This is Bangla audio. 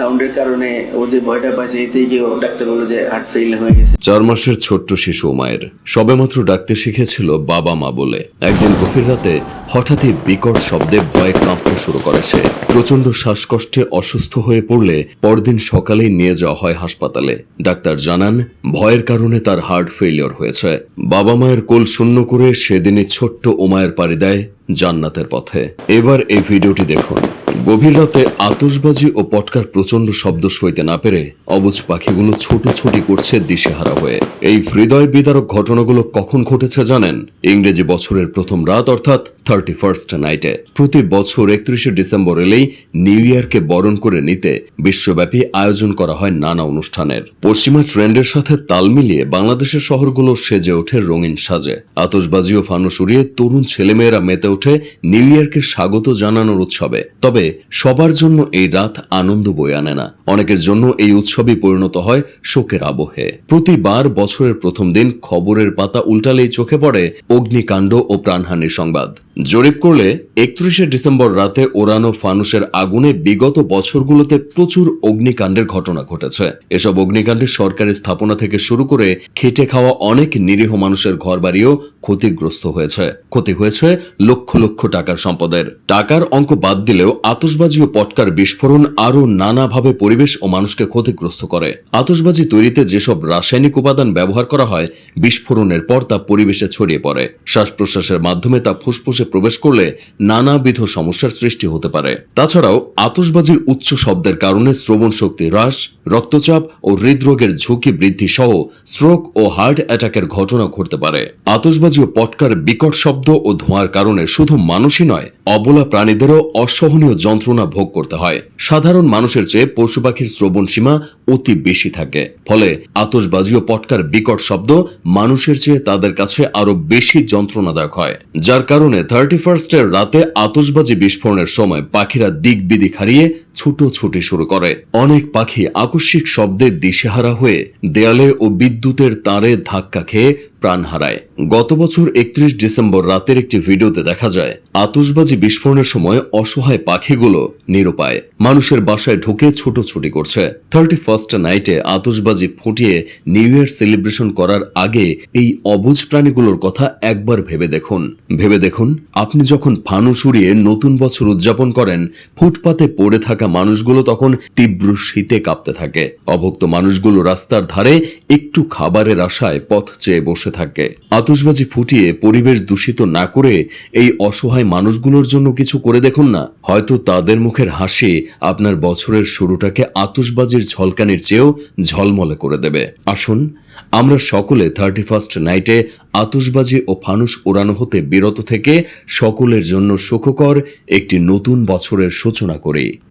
সাউন্ডের কারণে ও যে ভয়টা পাইছে এতেই কেউ ডাক্তার বলল যে হার্ট ফেল হয়ে গেছে। 4 মাসের ছোট্ট শিশু উমায়ের সবেমাত্র ডাকতে শিখেছিল বাবা মা বলে। একদিন গভীর রাতে হঠাৎই বিকট শব্দে ভয়ে কাঁপতে শুরু করে সে। প্রচন্ড শ্বাসকষ্টে অসুস্থ হয়ে পড়লে পরদিন সকালেই নিয়ে যাওয়া হয় হাসপাতালে। ডাক্তার জানান ভয়ের কারণে তার হার্ট ফেলিওর হয়েছে। বাবা মায়ের কোল শূন্য করে সেদিনই ছোট্ট উমায়ের পাড়ি দেয় জান্নাতের পথে। এবার এই ভিডিওটি দেখুন। গভীর রাতে আতশবাজি ও পটকার প্রচন্ড শব্দ সইতে না পেরে অবুঝ পাখিগুলো ছোটাছুটি করছে দিশেহারা হয়ে। এই হৃদয় বিদারক ঘটনাগুলো কখন ঘটেছে জানেন? ইংরেজি বছরের প্রথম রাত অর্থাৎ 31st নাইটে। প্রতি বছর 31শে ডিসেম্বর এলেই নিউ ইয়ারকে বরণ করে নিতে বিশ্বব্যাপী আয়োজন করা হয় নানা অনুষ্ঠানের। পশ্চিমা ট্রেন্ডের সাথে তাল মিলিয়ে বাংলাদেশের শহরগুলো সেজে ওঠে রঙিন সাজে। আতশবাজি ও ফানুস উড়িয়ে তরুণ ছেলেমেয়েরা মেতে ওঠে নিউ ইয়ারকে স্বাগত জানানোর উৎসবে। তবে সবার জন্য এই রাত আনন্দ বয়ে আনে না। অনেকের জন্য এই উৎসবই পরিণত হয় শোকের আবহে। প্রতিবার বছরের প্রথম দিন খবরের পাতা উল্টালেই চোখে পড়ে অগ্নিকাণ্ড ও প্রাণহানির সংবাদ। জরিপ করলে 31শে ডিসেম্বর রাতে ওড়ানো ফানুসের আগুনে বিগত বছরগুলোতে প্রচুর অগ্নিকাণ্ডের ঘটনা ঘটেছে। এসব অগ্নিকাণ্ডে সরকারি স্থাপনা থেকে শুরু করে খেটে খাওয়া অনেক নিরীহ মানুষের ঘরবাড়িও ক্ষতিগ্রস্ত হয়েছে। ক্ষতি হয়েছে লক্ষ লক্ষ টাকার সম্পদের। টাকার অঙ্ক বাদ দিলেও আতশবাজি ও পটকার বিস্ফোরণ আরও নানাভাবে পরিবেশ ও মানুষকে ক্ষতিগ্রস্ত করে। আতশবাজি তৈরিতে যেসব রাসায়নিক উপাদান ব্যবহার করা হয়, বিস্ফোরণের পর তা পরিবেশে ছড়িয়ে পড়ে। শ্বাস প্রশ্বাসের মাধ্যমে তা ফুসফুসে প্রবেশ করলে নানাবিধ সমস্যার সৃষ্টি হতে পারে। তাছাড়াও আতশবাজির উচ্চ শব্দের কারণে শ্রবণ শক্তি হ্রাস, রক্তচাপ ও হৃদরোগের ঝুঁকি বৃদ্ধি সহ স্ট্রোক ও হার্ট অ্যাটাকের ঘটনা ঘটতে পারে। আতশবাজি ও পটকার বিকট শব্দ ও ধোঁয়ার কারণে শুধু মানুষই নয়, অবলা প্রাণীদেরও অসহনীয় যন্ত্রণা ভোগ করতে হয়। সাধারণ মানুষের চেয়ে পশু পাখির শ্রবণ সীমা অতি বেশি থাকে। ফলে আতশবাজি ও পটকার বিকট শব্দ মানুষের চেয়ে তাদের কাছে আরো বেশি যন্ত্রণাদায়ক হয়। যার কারণে 31st রাতে আতশবাজি বিস্ফোরণের সময় পাখিরা দিক বিদিক হারিয়ে ছুটোছুটি শুরু করে। অনেক পাখি আকস্মিক শব্দে দিশেহারা হয়ে দেয়ালে ও বিদ্যুতের তারে ধাক্কা খেয়ে প্রাণ হারায়। গত বছর 31 ডিসেম্বর রাতের একটি ভিডিওতে দেখা যায় আতশবাজি বিস্ফোরণের সময় অসহায় পাখিগুলো নিরুপায় মানুষের বাসায় ঢুকে ছুটোছুটি করছে। 31st নাইটে আতশবাজি ফুটিয়ে নিউ ইয়ার সেলিব্রেশন করার আগে এই অবুঝ প্রাণীগুলোর কথা একবার ভেবে দেখুন আপনি যখন ফানুস উড়িয়ে নতুন বছর উদযাপন করেন, ফুটপাতে পড়ে থাকা মানুষগুলো তখন তীব্র শীতে কাঁপতে থাকে। অভুক্ত মানুষগুলো রাস্তার ধারে একটু খাবারের আশায় পথ চেয়ে বসে থাকে। আতশবাজি ফুটিয়ে পরিবেশ দূষিত না করে এই অসহায় মানুষগুলোর জন্য কিছু করে দেখুন না। হয়তো তাদের মুখের হাসি আপনার বছরের শুরুটাকে আতশবাজির ঝলকানির চেয়েও ঝলমলে করে দেবে। আসুন আমরা সকলে 31st নাইটে আতশবাজি ও ফানুস ওড়ানো হতে বিরত থেকে সকলের জন্য সুখকর একটি নতুন বছরের সূচনা করি।